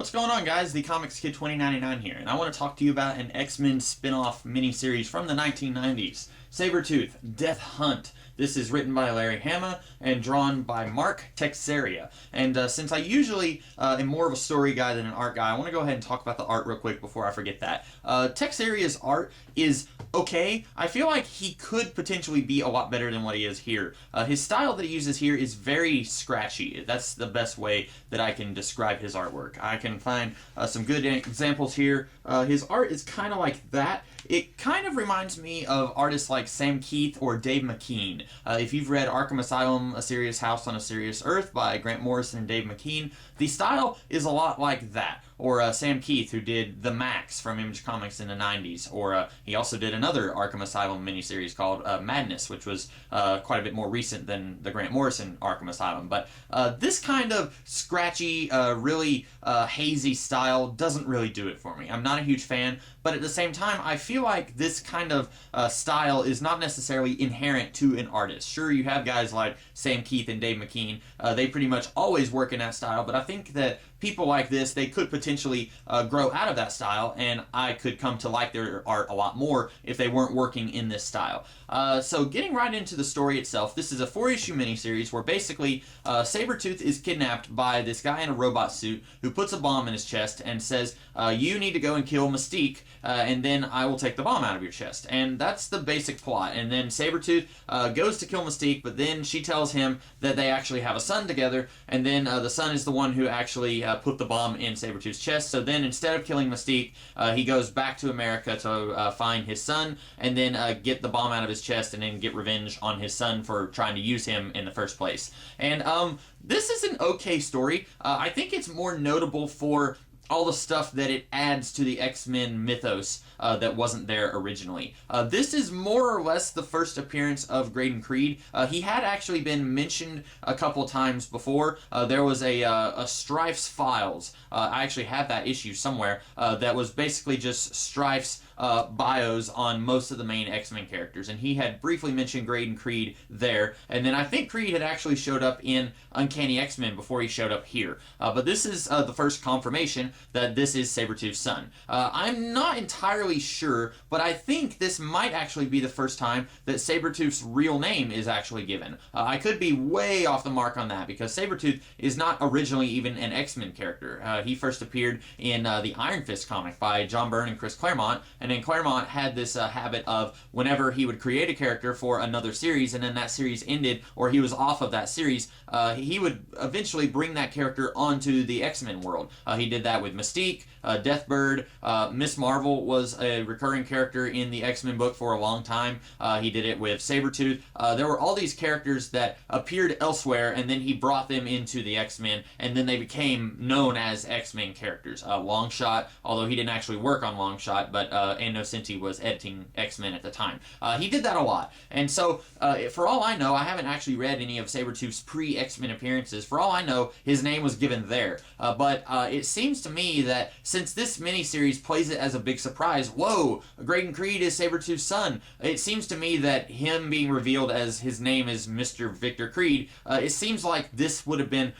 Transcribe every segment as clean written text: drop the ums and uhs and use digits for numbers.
What's going on, guys? The Comics Kid 2099 here, and I want to talk to you about an X-Men spin-off miniseries from the 1990s, Sabretooth, Death Hunt. This is written by Larry Hama and drawn by Mark Texeira. And since I usually am more of a story guy than an art guy, I want to go ahead and talk about the art real quick before I forget that. Texeira's art is okay. I feel like he could potentially be a lot better than what he is here. His style that he uses here is very scratchy. That's the best way that I can describe his artwork. I can find some good examples here. His art is kind of like that. It kind of reminds me of artists like Sam Keith or Dave McKean. If you've read Arkham Asylum, A Serious House on a Serious Earth by Grant Morrison and Dave McKean, the style is a lot like that. Or Sam Keith, who did The Max from Image Comics in the 90s. Or he also did another Arkham Asylum miniseries called Madness, which was quite a bit more recent than the Grant Morrison Arkham Asylum. But this kind of scratchy, really hazy style doesn't really do it for me. I'm not a huge fan, but at the same time, I feel like this kind of style is not necessarily inherent to an artist. Sure, you have guys like Sam Keith and Dave McKean. They pretty much always work in that style, but I think that people like this, they could potentially grow out of that style, and I could come to like their art a lot more if they weren't working in this style. So getting right into the story itself, this is a 4-issue miniseries where basically Sabretooth is kidnapped by this guy in a robot suit who puts a bomb in his chest and says, you need to go and kill Mystique, and then I will take the bomb out of your chest. And that's the basic plot. And then Sabretooth goes to kill Mystique, but then she tells him that they actually have a son together, and then the son is the one who actually put the bomb in Sabretooth's chest. So then instead of killing Mystique, he goes back to America to find his son, and then get the bomb out of his chest, and then get revenge on his son for trying to use him in the first place. And this is an okay story. I think it's more notable for all the stuff that it adds to the X-Men mythos that wasn't there originally. This is more or less the first appearance of Graydon Creed. He had actually been mentioned a couple times before. There was a Strife's Files. I actually have that issue somewhere that was basically just Strife's bios on most of the main X-Men characters, and he had briefly mentioned Graydon Creed there, and then I think Creed had actually showed up in Uncanny X-Men before he showed up here. But this is the first confirmation that this is Sabretooth's son. I'm not entirely sure, but I think this might actually be the first time that Sabretooth's real name is actually given. I could be way off the mark on that, because Sabretooth is not originally even an X-Men character. He first appeared in the Iron Fist comic by John Byrne and Chris Claremont, and then Claremont had this habit of whenever he would create a character for another series, and then that series ended, or he was off of that series, he would eventually bring that character onto the X-Men world. He did that with Mystique, Deathbird, Miss Marvel was a recurring character in the X-Men book for a long time. He did it with Sabretooth. There were all these characters that appeared elsewhere, and then he brought them into the X-Men, and then they became known as X-Men characters. Longshot, although he didn't actually work on Longshot, but Ann Nocenti was editing X-Men at the time. He did that a lot, and so for all I know, I haven't actually read any of Sabretooth's pre-X-Men appearances. For all I know, his name was given there, but it seems to me that since this miniseries plays it as a big surprise, whoa, Graydon Creed is Sabretooth's son, it seems to me that him being revealed as his name is Mr. Victor Creed, it seems like this would have been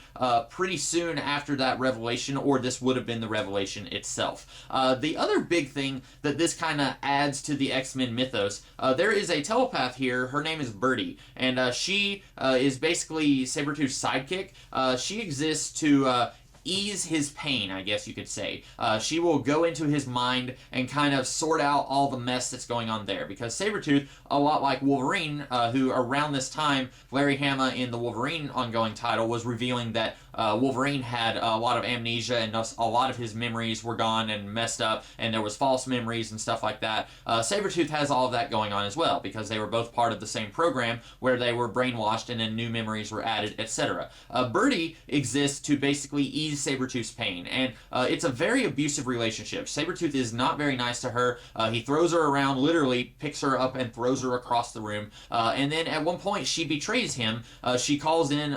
pretty soon after that revelation, or this would have been the revelation itself. The other big thing that this kind of adds to the X-Men mythos, there is a telepath here. Her name is Birdie, and she is basically Sabretooth's sidekick. She exists to ease his pain, I guess you could say. She will go into his mind and kind of sort out all the mess that's going on there, because Sabretooth, a lot like Wolverine, who around this time, Larry Hama in the Wolverine ongoing title was revealing that Wolverine had a lot of amnesia, and a lot of his memories were gone and messed up, and there was false memories and stuff like that. Sabretooth has all of that going on as well, because they were both part of the same program where they were brainwashed and then new memories were added, etc. Birdie exists to basically ease Sabretooth's pain, and it's a very abusive relationship. Sabretooth is not very nice to her. He throws her around, literally picks her up and throws her across the room, and then at one point she betrays him. She calls in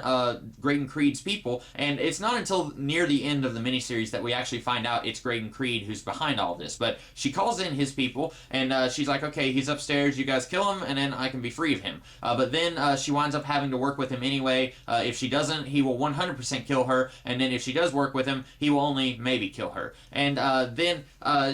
Graydon Creed's people, and it's not until near the end of the miniseries that we actually find out it's Graydon Creed who's behind all this, but she calls in his people, and she's like, okay, he's upstairs, you guys kill him, and then I can be free of him. But then she winds up having to work with him anyway. If she doesn't, he will 100% kill her, and then if she does does work with him, he will only maybe kill her. And then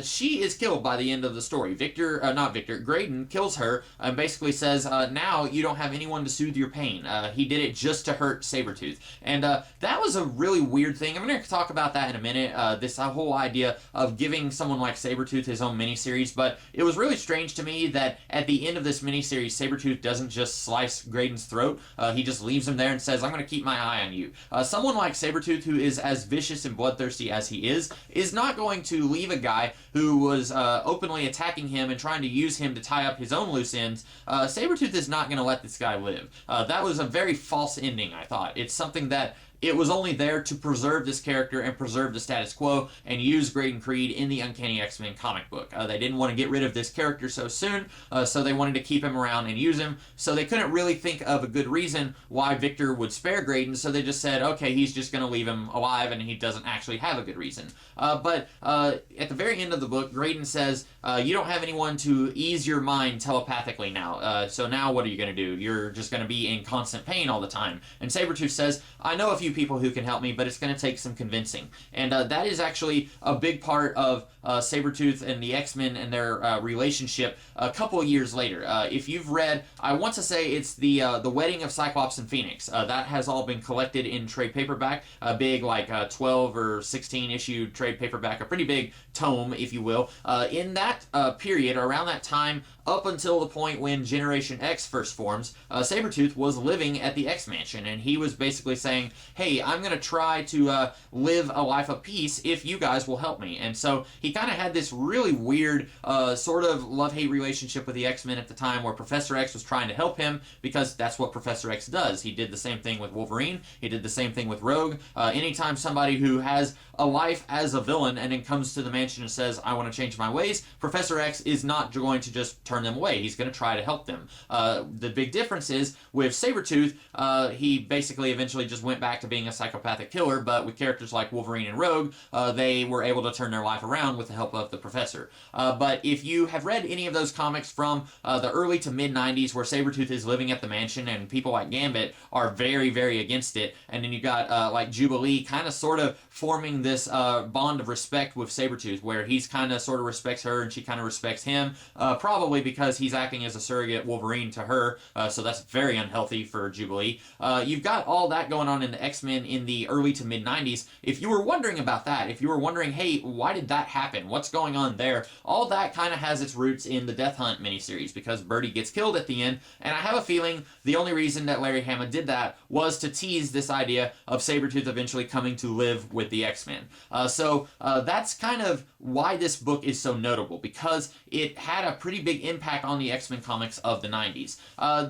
she is killed by the end of the story. Graydon kills her and basically says, now you don't have anyone to soothe your pain. He did it just to hurt Sabretooth. And that was a really weird thing. I'm going to talk about that in a minute, this whole idea of giving someone like Sabretooth his own miniseries, but it was really strange to me that at the end of this miniseries, Sabretooth doesn't just slice Graydon's throat, he just leaves him there and says, I'm going to keep my eye on you. Someone like Sabretooth, who is as vicious and bloodthirsty as he is not going to leave a guy who was openly attacking him and trying to use him to tie up his own loose ends. Sabretooth is not going to let this guy live. That was a very false ending, I thought. It's something that it was only there to preserve this character and preserve the status quo and use Graydon Creed in the Uncanny X-Men comic book. They didn't want to get rid of this character so soon, so they wanted to keep him around and use him. So they couldn't really think of a good reason why Victor would spare Graydon, so they just said, okay, he's just going to leave him alive and he doesn't actually have a good reason. But at the very end of the book, Graydon says, you don't have anyone to ease your mind telepathically now. So now what are you going to do? You're just going to be in constant pain all the time. And Sabretooth says, I know a few people who can help me, but it's going to take some convincing. And that is actually a big part of Sabretooth and the X-Men and their relationship a couple of years later. If you've read, I want to say it's the Wedding of Cyclops and Phoenix. That has all been collected in trade paperback, a big 12 or 16 issue trade paperback, a pretty big tome, if you will. In that period, around that time, up until the point when Generation X first forms, Sabretooth was living at the X-Mansion, and he was basically saying, hey, I'm going to try to live a life of peace if you guys will help me. And so he kind of had this really weird sort of love-hate relationship with the X-Men at the time, where Professor X was trying to help him because that's what Professor X does. He did the same thing with Wolverine. He did the same thing with Rogue. Anytime somebody who has a life as a villain and then comes to the mansion and says, I want to change my ways, Professor X is not going to just turn them away. He's going to try to help them. The big difference is with Sabretooth, he basically eventually just went back to being a psychopathic killer, but with characters like Wolverine and Rogue, they were able to turn their life around with the help of the Professor. But if you have read any of those comics from the early to mid-90s where Sabretooth is living at the mansion and people like Gambit are very, very against it, and then you got like Jubilee kind of sort of forming this bond of respect with Sabretooth, where he's kind of sort of respects her and she kind of respects him, probably because he's acting as a surrogate Wolverine to her, so that's very unhealthy for Jubilee. You've got all that going on in the X-Men in the early to mid-90s. If you were wondering about that, if you were wondering, hey, why did that happen? What's going on there? All that kind of has its roots in the Death Hunt miniseries, because Birdie gets killed at the end, and I have a feeling the only reason that Larry Hama did that was to tease this idea of Sabretooth eventually coming to live with the X-Men. So that's kind of why this book is so notable, because it had a pretty big impact on the X-Men comics of the 90s.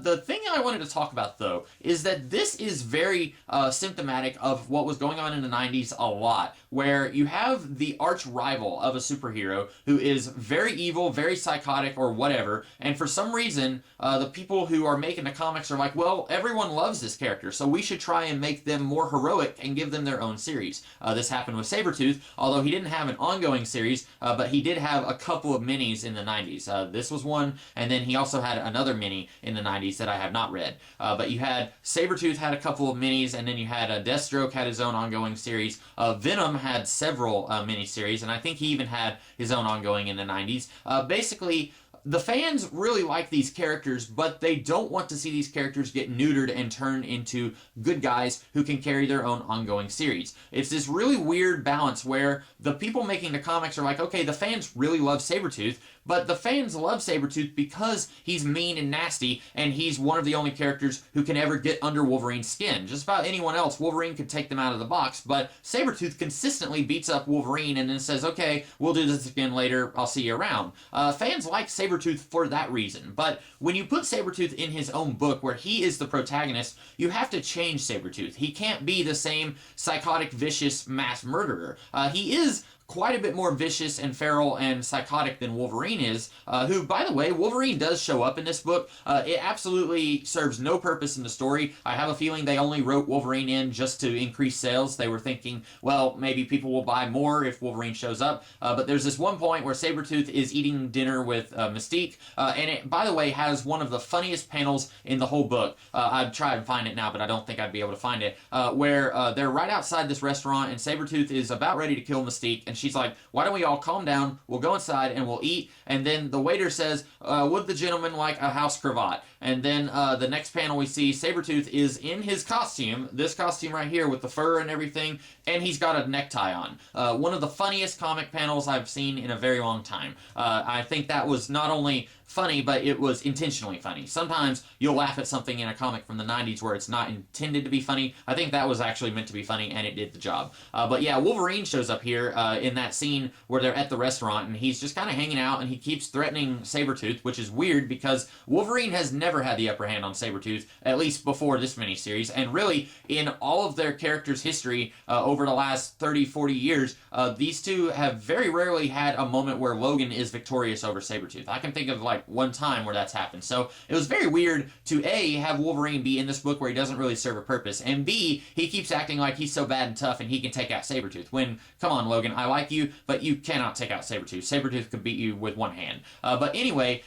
The thing I wanted to talk about, though, is that this is very symptomatic of what was going on in the 90s a lot, where you have the arch rival of a superhero who is very evil, very psychotic, or whatever, and for some reason, the people who are making the comics are like, well, everyone loves this character, so we should try and make them more heroic and give them their own series. This happened with Sabretooth, although he didn't have an ongoing series, but he did have a couple of minis in the 90s. This was one, and then he also had another mini in the 90s that I have not read. But you had Sabretooth had a couple of minis, and then you had Deathstroke had his own ongoing series. Venom had several miniseries, and I think he even had his own ongoing in the 90s. Basically, the fans really like these characters, but they don't want to see these characters get neutered and turned into good guys who can carry their own ongoing series. It's this really weird balance where the people making the comics are like, okay, the fans really love Sabretooth, but the fans love Sabretooth because he's mean and nasty, and he's one of the only characters who can ever get under Wolverine's skin. Just about anyone else, Wolverine could take them out of the box, but Sabretooth consistently beats up Wolverine and then says, okay, we'll do this again later, I'll see you around. Fans like Sabretooth for that reason, but when you put Sabretooth in his own book where he is the protagonist, you have to change Sabretooth. He can't be the same psychotic, vicious mass murderer. He is quite a bit more vicious and feral and psychotic than Wolverine is, who, by the way, Wolverine does show up in this book. It absolutely serves no purpose in the story. I have a feeling they only wrote Wolverine in just to increase sales. They were thinking, well, maybe people will buy more if Wolverine shows up. But there's this one point where Sabretooth is eating dinner with Mystique, and it, by the way, has one of the funniest panels in the whole book. I'd try and find it now, but I don't think I'd be able to find it, where they're right outside this restaurant, and Sabretooth is about ready to kill Mystique, and she's like, why don't we all calm down, we'll go inside and we'll eat, and then the waiter says, would the gentleman like a house cravat? And then the next panel we see Sabretooth is in his costume, this costume right here with the fur and everything, and he's got a necktie on. One of the funniest comic panels I've seen in a very long time. I think that was not only funny, but it was intentionally funny. Sometimes you'll laugh at something in a comic from the 90s where it's not intended to be funny. I think that was actually meant to be funny, and it did the job. But yeah, Wolverine shows up here in that scene where they're at the restaurant, and he's just kind of hanging out, and he keeps threatening Sabretooth, which is weird because Wolverine has never had the upper hand on Sabretooth, at least before this miniseries, and really in all of their characters' history over the last 30, 40 years, these two have very rarely had a moment where Logan is victorious over Sabretooth. I can think of like one time where that's happened. So it was very weird to A, have Wolverine be in this book where he doesn't really serve a purpose, and B, he keeps acting like he's so bad and tough and he can take out Sabretooth, when, come on Logan, I like you, but you cannot take out Sabretooth. Sabretooth could beat you with one hand. But anyway,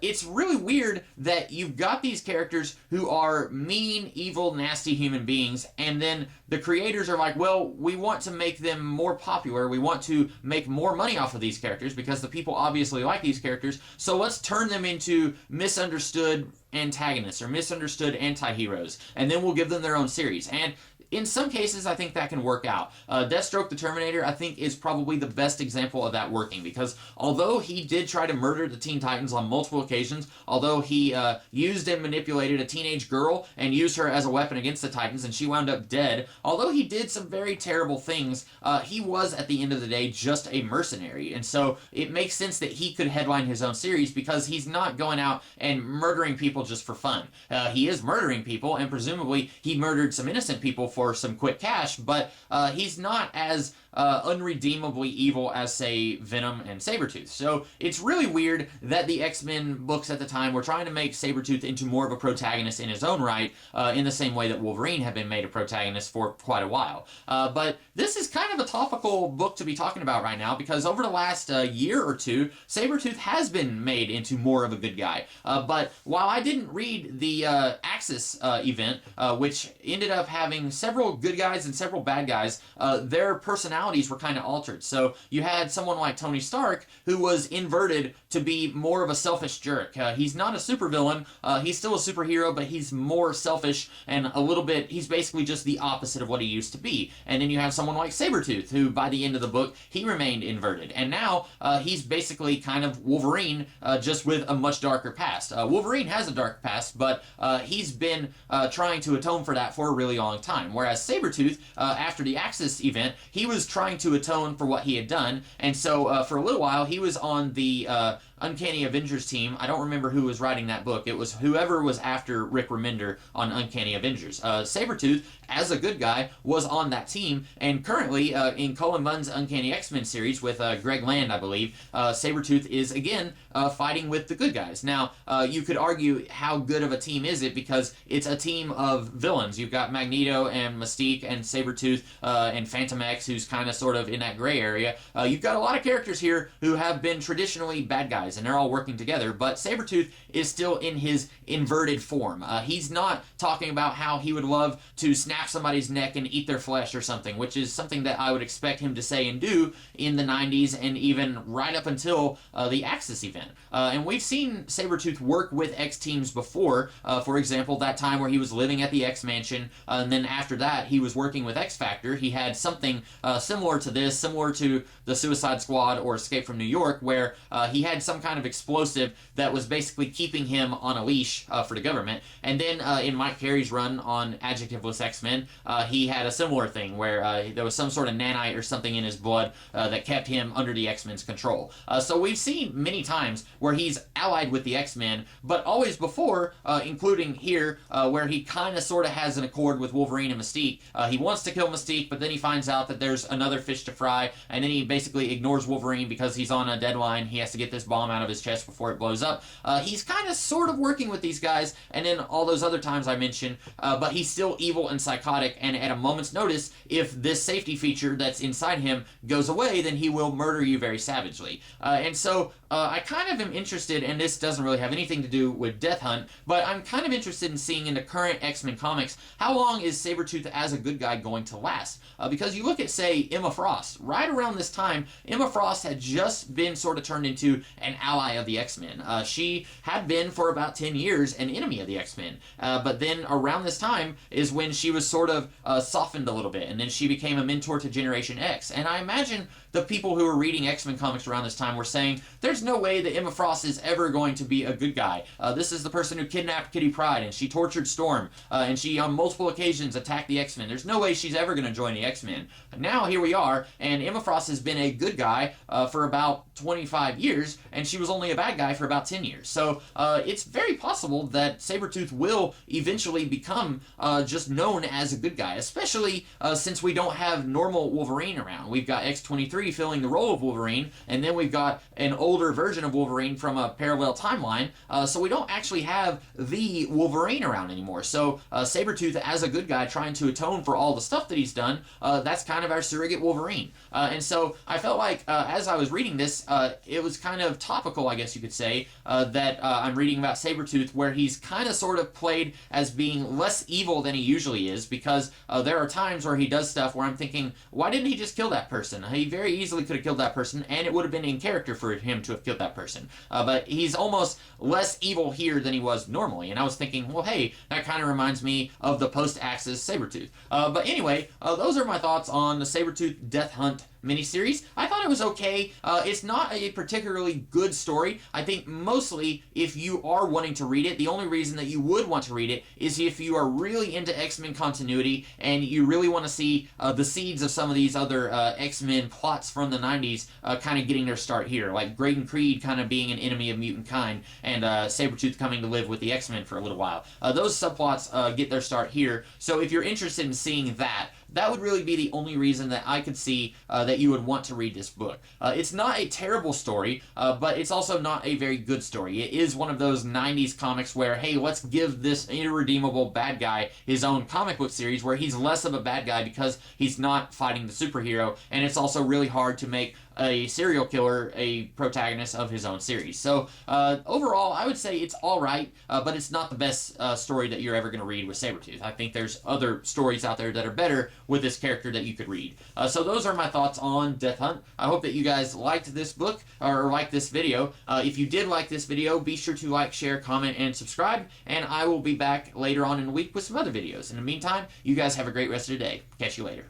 it's really weird that you've got these characters who are mean, evil, nasty human beings, and then the creators are like, well, we want to make them more popular, we want to make more money off of these characters because the people obviously like these characters, so let's turn them into misunderstood antagonists or misunderstood anti-heroes, and then we'll give them their own series. And in some cases, I think that can work out. Deathstroke the Terminator, I think, is probably the best example of that working, because although he did try to murder the Teen Titans on multiple occasions, although he used and manipulated a teenage girl and used her as a weapon against the Titans, and she wound up dead, although he did some very terrible things, he was, at the end of the day, just a mercenary. And so it makes sense that he could headline his own series, because he's not going out and murdering people just for fun. He is murdering people, and presumably he murdered some innocent people for some quick cash, but he's not as unredeemably evil as, say, Venom and Sabretooth. So it's really weird that the X-Men books at the time were trying to make Sabretooth into more of a protagonist in his own right, in the same way that Wolverine had been made a protagonist for quite a while. But this is kind of a topical book to be talking about right now, because over the last year or two, Sabretooth has been made into more of a good guy. But while I didn't read the Axis event, which ended up having several good guys and several bad guys, their personalities were kind of altered. So you had someone like Tony Stark, who was inverted to be more of a selfish jerk. He's not a supervillain, he's still a superhero, but he's more selfish and a little bit, he's basically just the opposite of what he used to be. And then you have someone like Sabretooth, who by the end of the book, he remained inverted. And now, he's basically kind of Wolverine, just with a much darker past. Wolverine has a dark past, but he's been trying to atone for that for a really long time. Whereas Sabretooth, after the Axis event, he was trying to atone for what he had done, and so for a little while he was on the Uncanny Avengers team. I don't remember who was writing that book. It was whoever was after Rick Remender on Uncanny Avengers. Sabretooth, as a good guy, was on that team, and currently in Cullen Bunn's Uncanny X-Men series with Greg Land, I believe, Sabretooth is again fighting with the good guys. Now, you could argue how good of a team is it, because it's a team of villains. You've got Magneto and Mystique and Sabretooth and Phantom X, who's kind of sort of in that gray area. You've got a lot of characters here who have been traditionally bad guys, and they're all working together, but Sabretooth is still in his inverted form. He's not talking about how he would love to snap somebody's neck and eat their flesh or something, which is something that I would expect him to say and do in the 90s and even right up until the Axis event. And we've seen Sabretooth work with X teams before. For example, that time where he was living at the X Mansion, and then after that he was working with X Factor. He had something similar to this, similar to the Suicide Squad or Escape from New York, where he had some some kind of explosive that was basically keeping him on a leash for the government. And then in Mike Carey's run on Adjectiveless X-Men, he had a similar thing where there was some sort of nanite or something in his blood that kept him under the X-Men's control. So we've seen many times where he's allied with the X-Men, but always before, including here, where he kind of sort of has an accord with Wolverine and Mystique. He wants to kill Mystique, but then he finds out that there's another fish to fry, and then he basically ignores Wolverine because he's on a deadline. He has to get this bomb out of his chest before it blows up. He's kind of sort of working with these guys, and then all those other times I mentioned, but he's still evil and psychotic, and at a moment's notice, if this safety feature that's inside him goes away, then he will murder you very savagely. And so I kind of am interested, and this doesn't really have anything to do with Death Hunt, but I'm kind of interested in seeing in the current X-Men comics, how long is Sabretooth as a good guy going to last? Because you look at, say, Emma Frost. Right around this time, Emma Frost had just been sort of turned into an ally of the X-Men. She had been, for about 10 years, an enemy of the X-Men. But then around this time is when she was sort of softened a little bit, and then she became a mentor to Generation X. And I imagine the people who were reading X-Men comics around this time were saying, there's no way that Emma Frost is ever going to be a good guy. This is the person who kidnapped Kitty Pryde, and she tortured Storm, and she on multiple occasions attacked the X-Men. There's no way she's ever going to join the X-Men. Now here we are, and Emma Frost has been a good guy for about 25 years, and she was only a bad guy for about 10 years. So it's very possible that Sabretooth will eventually become just known as a good guy, especially since we don't have normal Wolverine around. We've got X-23 filling the role of Wolverine, and then we've got an older version of Wolverine from a parallel timeline, so we don't actually have the Wolverine around anymore. So Sabretooth, as a good guy trying to atone for all the stuff that he's done, that's kind of our surrogate Wolverine. And so I felt like as I was reading this, it was kind of topical, I guess you could say, that I'm reading about Sabretooth, where he's kind of sort of played as being less evil than he usually is, because there are times where he does stuff where I'm thinking, why didn't he just kill that person? He very easily could have killed that person, and it would have been in character for him to have killed that person. But he's almost less evil here than he was normally, and I was thinking, well, hey, that kind of reminds me of the post-Axis Sabretooth. But anyway, those are my thoughts on the Sabretooth Death Hunt miniseries. I thought it was okay. It's not a particularly good story. I think mostly if you are wanting to read it, the only reason that you would want to read it is if you are really into X-Men continuity and you really want to see the seeds of some of these other X-Men plots from the 90s kind of getting their start here, like Graydon Creed kind of being an enemy of mutant kind and Sabretooth coming to live with the X-Men for a little while. Those subplots get their start here, so if you're interested in seeing that, that would really be the only reason that I could see that you would want to read this book. It's not a terrible story, but it's also not a very good story. It is one of those 90s comics where, hey, let's give this irredeemable bad guy his own comic book series where he's less of a bad guy because he's not fighting the superhero, and it's also really hard to make a serial killer a protagonist of his own series. So overall, I would say it's alright, but it's not the best story that you're ever going to read with Sabretooth. I think there's other stories out there that are better with this character that you could read. So those are my thoughts on Death Hunt. I hope that you guys liked this book, or liked this video. If you did like this video, be sure to like, share, comment, and subscribe, and I will be back later on in the week with some other videos. In the meantime, you guys have a great rest of your day. Catch you later.